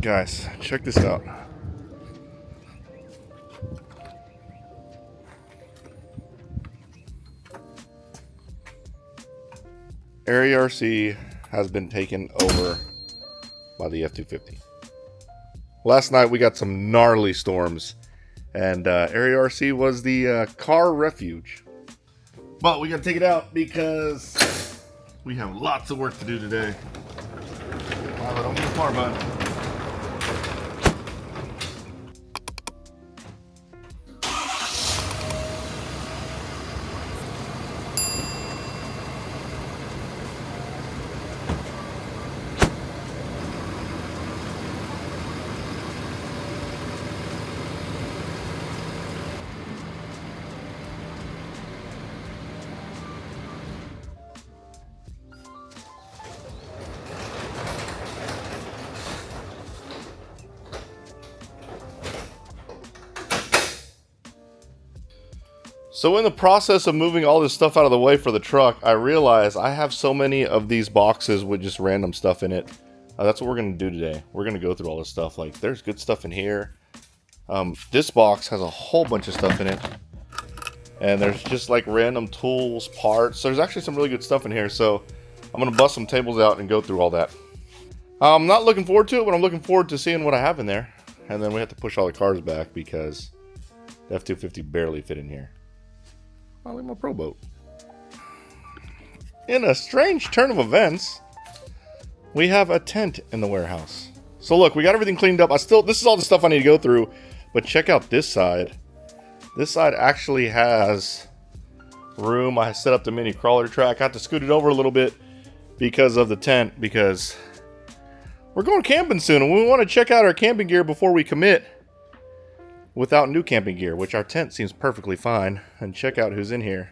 guys, check this out. Area RC has been taken over by the F-250. Last night we got some gnarly storms, and Area RC was the car refuge. But we gotta take it out because we have lots of work to do today. Wow, don't get far, bud. So in the process of moving all this stuff out of the way for the truck, I realized I have so many of these boxes with just random stuff in it. That's what we're going to do today. We're going to go through all this stuff. Like, there's good stuff in here. This box has a whole bunch of stuff in it. And there's just like random tools, parts. There's actually some really good stuff in here. So I'm going to bust some tables out and go through all that. I'm not looking forward to it, but I'm looking forward to seeing what I have in there. And then we have to push all the cars back because the F-250 barely fit in here. I'll leave my pro boat. In a strange turn of events, we have a tent in the warehouse. So look, we got everything cleaned up. This is all the stuff I need to go through, but check out this side. This side actually has room. I set up the mini crawler track. I had to scoot it over a little bit because of the tent, because we're going camping soon and we want to check out our camping gear before we commit without new camping gear, which our tent seems perfectly fine. And check out who's in here.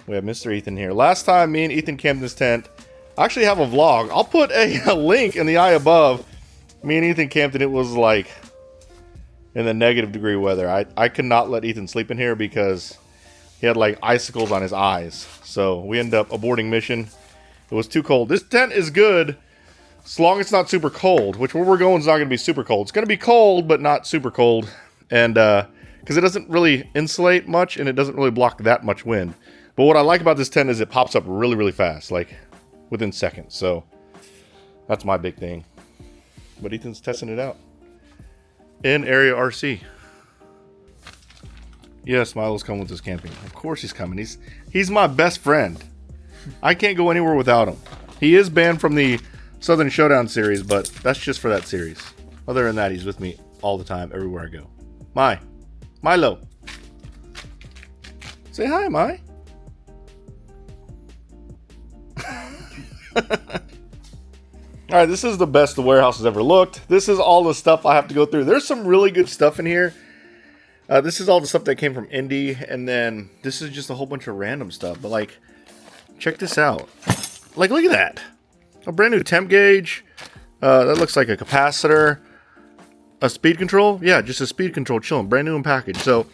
We have Mr. Ethan here. Last time me and Ethan camped in this tent, I actually have a vlog. I'll put a link in the eye above. Me and Ethan camped and it was like in the -degree weather. I could not let Ethan sleep in here because he had like icicles on his eyes. So we ended up aborting mission. It was too cold. This tent is good as long as it's not super cold, which where we're going is not going to be super cold. It's going to be cold, but not super cold. And because it doesn't really insulate much and it doesn't really block that much wind. But what I like about this tent is it pops up really, really fast, like within seconds. So that's my big thing. But Ethan's testing it out in Area RC. Yes, Milo's coming with us camping. Of course he's coming. He's my best friend. I can't go anywhere without him. He is banned from the Southern Showdown series, but that's just for that series. Other than that, he's with me all the time, everywhere I go. Milo. Say hi, Mai. Alright, this is the best the warehouse has ever looked. This is all the stuff I have to go through. There's some really good stuff in here. This is all the stuff that came from Indy, and then this is just a whole bunch of random stuff. But like, check this out. Like, look at that. A brand new temp gauge. That looks like a capacitor. A speed control. Yeah, just a speed control chilling. Brand new in package. So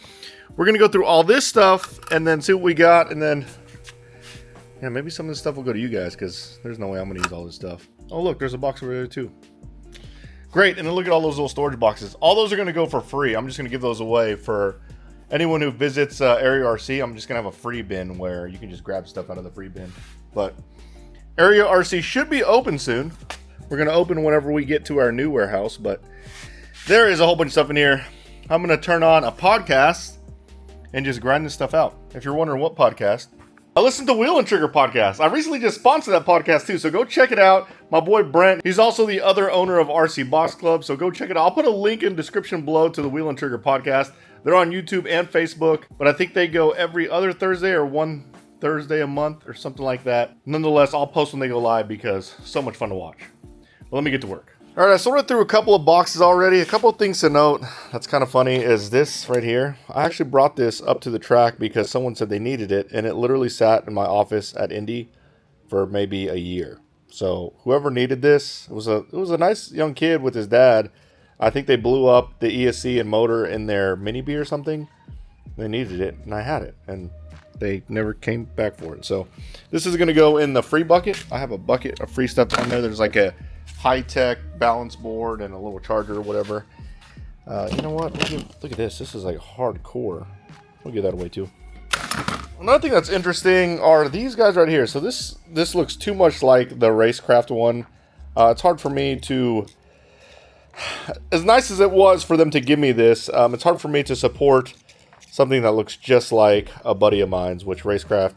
we're going to go through all this stuff and then see what we got. And then, yeah, maybe some of this stuff will go to you guys because there's no way I'm going to use all this stuff. Oh, look, there's a box over there too. Great. And then look at all those little storage boxes. All those are going to go for free. I'm just going to give those away for anyone who visits Area RC. I'm just going to have a free bin where you can just grab stuff out of the free bin. But Area RC should be open soon. We're going to open whenever we get to our new warehouse, but there is a whole bunch of stuff in here. I'm going to turn on a podcast and just grind this stuff out. If you're wondering what podcast, I listen to Wheel and Trigger podcast. I recently just sponsored that podcast too, so go check it out. My boy Brent, he's also the other owner of RC Box Club, so go check it out. I'll put a link in the description below to the Wheel and Trigger podcast. They're on YouTube and Facebook, but I think they go every other Thursday or one Thursday a month or something like that. Nonetheless, I'll post when they go live because so much fun to watch. Well, let me get to work. All right, I sorted through a couple of boxes already. A couple of things to note that's kind of funny is this right here. I actually brought this up to the track because someone said they needed it, and it literally sat in my office at Indy for maybe a year. So whoever needed this, it was a nice young kid with his dad. I think they blew up the ESC and motor in their Mini B or something. They needed it, and I had it, and they never came back for it. So this is going to go in the free bucket. I have a bucket of free stuff down there. There's like a high-tech balance board and a little charger or whatever. You know what? Look at this. This is like hardcore. We'll give that away too. Another thing that's interesting are these guys right here. So this looks too much like the Racecraft one. It's hard for me to... As nice as it was for them to give me this, it's hard for me to support something that looks just like a buddy of mine's, which Racecraft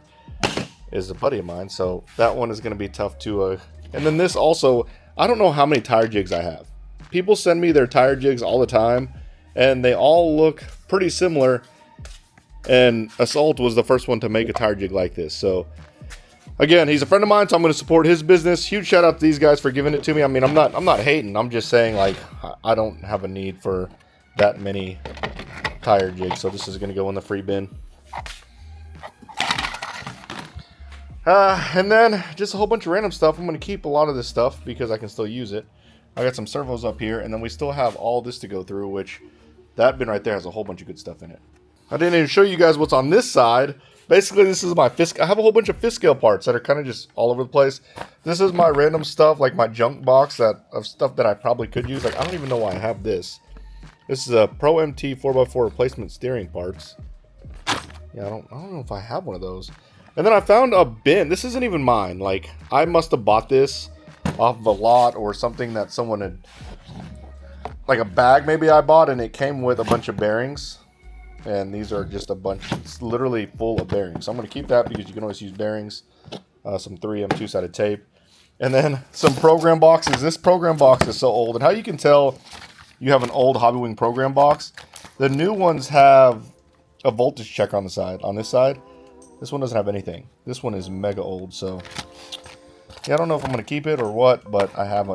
is a buddy of mine. So that one is going to be tough to... And then this also, I don't know how many tire jigs I have. People send me their tire jigs all the time, and they all look pretty similar. And Assault was the first one to make a tire jig like this. So, again, he's a friend of mine, so I'm going to support his business. Huge shout out to these guys for giving it to me. I mean, I'm not hating. I'm just saying, like, I don't have a need for that many tire jigs. So this is going to go in the free bin. And then just a whole bunch of random stuff. I'm going to keep a lot of this stuff because I can still use it. I got some servos up here, and then we still have all this to go through, which that bin right there has a whole bunch of good stuff in it. I didn't even show you guys what's on this side. Basically, this is my Fisk. I have a whole bunch of Fisk scale parts that are kind of just all over the place. This is my random stuff, like my junk box of stuff that I probably could use. Like, I don't even know why I have this. This is a Pro MT 4x4 replacement steering parts. Yeah, I don't know if I have one of those. And then I found a bin. This isn't even mine. Like, I must have bought this off of a lot or something that someone had, like a bag maybe I bought, and it came with a bunch of bearings. And these are just a bunch, it's literally full of bearings. So I'm going to keep that because you can always use bearings. Some 3M two-sided tape. And then some program boxes. This program box is so old. And how you can tell you have an old Hobbywing program box, the new ones have a voltage checker on the side. On this side, this one doesn't have anything. This one is mega old, so... Yeah, I don't know if I'm going to keep it or what, but I have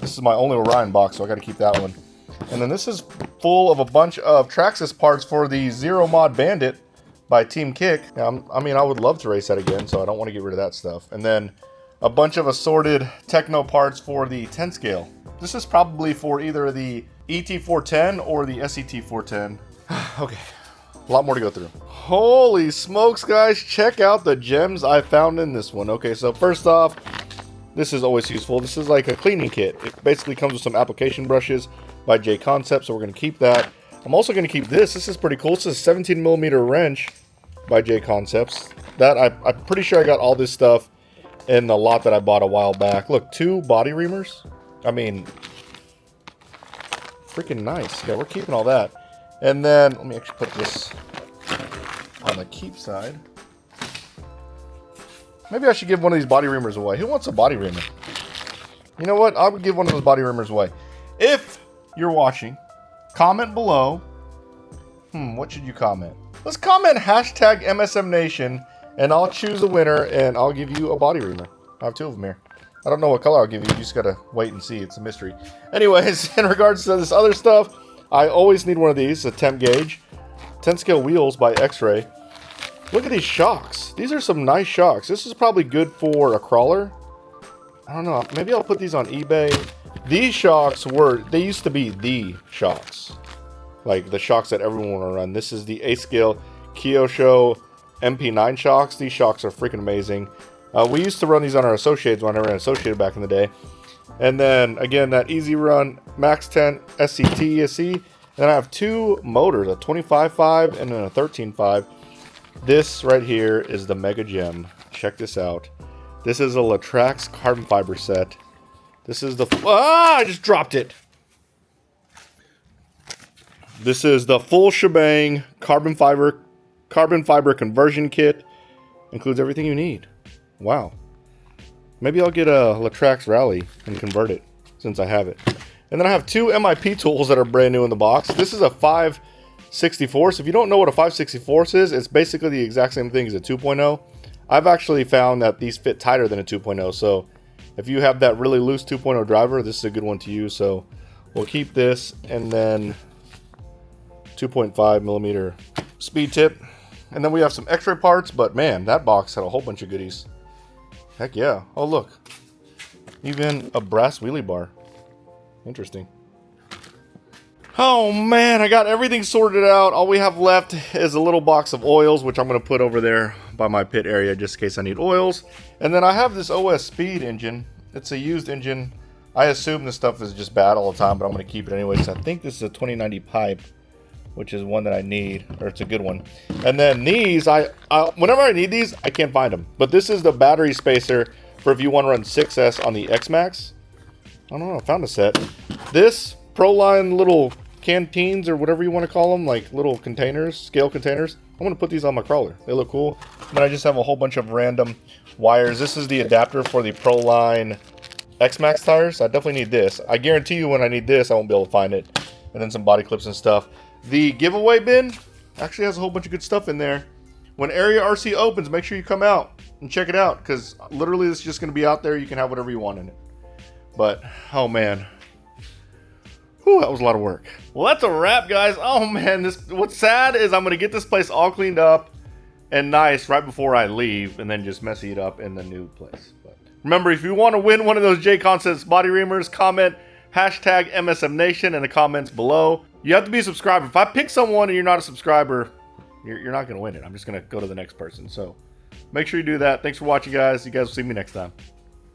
this is my only Orion box, so I got to keep that one. And then this is full of a bunch of Traxxas parts for the Zero Mod Bandit by Team Kick. Now, I mean, I would love to race that again, so I don't want to get rid of that stuff. And then a bunch of assorted Techno parts for the 10 scale. This is probably for either the ET410 or the SET410. Okay, a lot more to go through. Holy smokes, guys. Check out the gems I found in this one. Okay, so first off, this is always useful. This is like a cleaning kit. It basically comes with some application brushes by J Concept, so we're going to keep that. I'm also going to keep this. This is pretty cool. This is a 17mm wrench by J Concepts. That I'm pretty sure I got all this stuff in the lot that I bought a while back. Look, 2 body reamers. I mean, freaking nice. Yeah, we're keeping all that. And then, let me actually put this on the keep side. Maybe I should give one of these body reamers away. Who wants a body reamer? You know what? I would give one of those body reamers away. If you're watching, comment below. What should you comment? Let's comment hashtag MSMNation, and I'll choose a winner, and I'll give you a body reamer. I have 2 of them here. I don't know what color I'll give you. You just gotta wait and see. It's a mystery. Anyways, in regards to this other stuff, I always need one of these, a temp gauge. 10 scale wheels by X-Ray. Look at these shocks. These are some nice shocks. This is probably good for a crawler. I don't know. Maybe I'll put these on eBay. These shocks they used to be the shocks. Like the shocks that everyone would run. This is the 8 scale Kyosho MP9 shocks. These shocks are freaking amazing. We used to run these on our Associates when I ran Associated back in the day. And then, again, that Easy Run Max 10 SCT ESC. Then I have 2 motors, a 25.5 and then a 13.5. This right here is the Mega Gem. Check this out. This is a Latrax carbon fiber set. This is the... I just dropped it! This is the full shebang carbon fiber conversion kit. Includes everything you need. Wow. Maybe I'll get a Latrax Rally and convert it, since I have it. And then I have 2 MIP tools that are brand new in the box. This is a 5/64. So if you don't know what a 5/64 is, it's basically the exact same thing as a 2.0. I've actually found that these fit tighter than a 2.0. So if you have that really loose 2.0 driver, this is a good one to use. So we'll keep this, and then 2.5mm speed tip. And then we have some X-ray parts, but man, that box had a whole bunch of goodies. Heck yeah. Oh, look. Even a brass wheelie bar. Interesting. Oh man, I got everything sorted out. All we have left is a little box of oils, which I'm going to put over there by my pit area just in case I need oils. And then I have this OS Speed engine. It's a used engine. I assume this stuff is just bad all the time, but I'm going to keep it anyway. So I think this is a 2090 pipe, which is one that I need, or it's a good one. And then these, whenever I need these, I can't find them. But this is the battery spacer for if you want to run 6S on the X-Max. I don't know, I found a set. This Proline little canteens, or whatever you want to call them, like little containers, scale containers. I'm going to put these on my crawler. They look cool. And then I just have a whole bunch of random wires. This is the adapter for the Proline X-Max tires. I definitely need this. I guarantee you when I need this, I won't be able to find it. And then some body clips and stuff. The giveaway bin actually has a whole bunch of good stuff in there. When Area RC opens, make sure you come out and check it out, because literally it's just going to be out there. You can have whatever you want in it. But, oh man. Whew, that was a lot of work. Well, that's a wrap, guys. Oh man, what's sad is I'm going to get this place all cleaned up and nice right before I leave, and then just messy it up in the new place. But remember, if you want to win one of those J Concepts body reamers, comment hashtag MSMNation in the comments below. You have to be a subscriber. If I pick someone and you're not a subscriber, you're not going to win it. I'm just going to go to the next person. So make sure you do that. Thanks for watching, guys. You guys will see me next time.